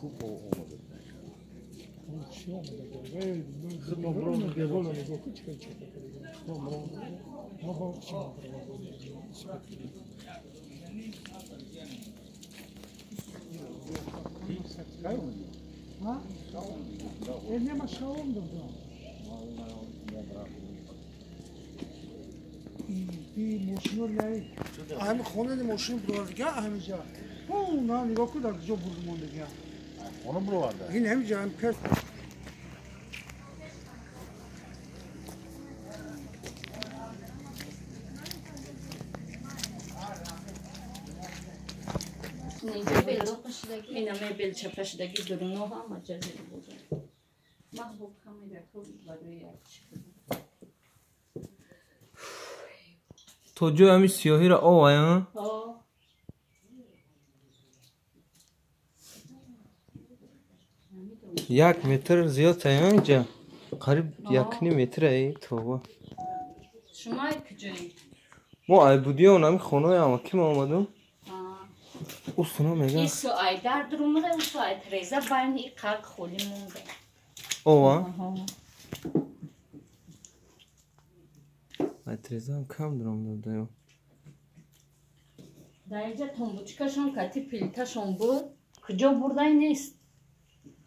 خوب اومده. چی اومده؟ خب برو بالا نگاه کن چیکار کرده. ما با چی ها؟ نه ما شاوم دادم. این ماشینو نه. همین خونه ماشین برادرگاه همینجا. اون نه نگاه کن در کجا برد موندگی. Onu buralarda. این همینجا هم پس. اینا میبل چپشدگی درونو هم مجازی بود. محبوب کمی رکوب برای تو جو همی سیاهی را آوایا؟ یک متر زیاد تایم اینجا قریب یکنی متر ای تو شما کجایی؟ ما ای بودی اونمی خونه اما کیم آمدم؟ او سنا میگه این سوای در درمونه و سوای تریزه باین این قرق خولی مونده اوه ای تریزه هم کم درم داده در اینجا تنبوچکشون کتی پیلتشون بود کجا بردای نیست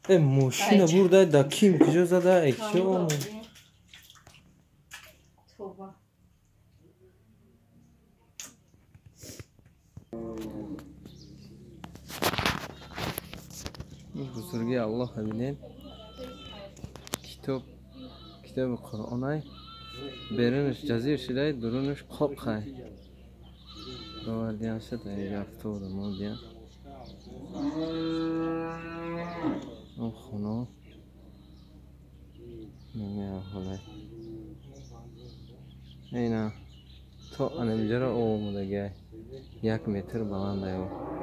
ای موشین برده دا کیم کجا زده ای چه آمد توبه بزرگی الله ببینید کتاب قرآن برنش جزیر شده درونش قاب خواهد باوردیان شده اینجا افتاد مودیان اون خونه نمیه حاله اینا تا انمیجا را اومده گه یک متر بلنده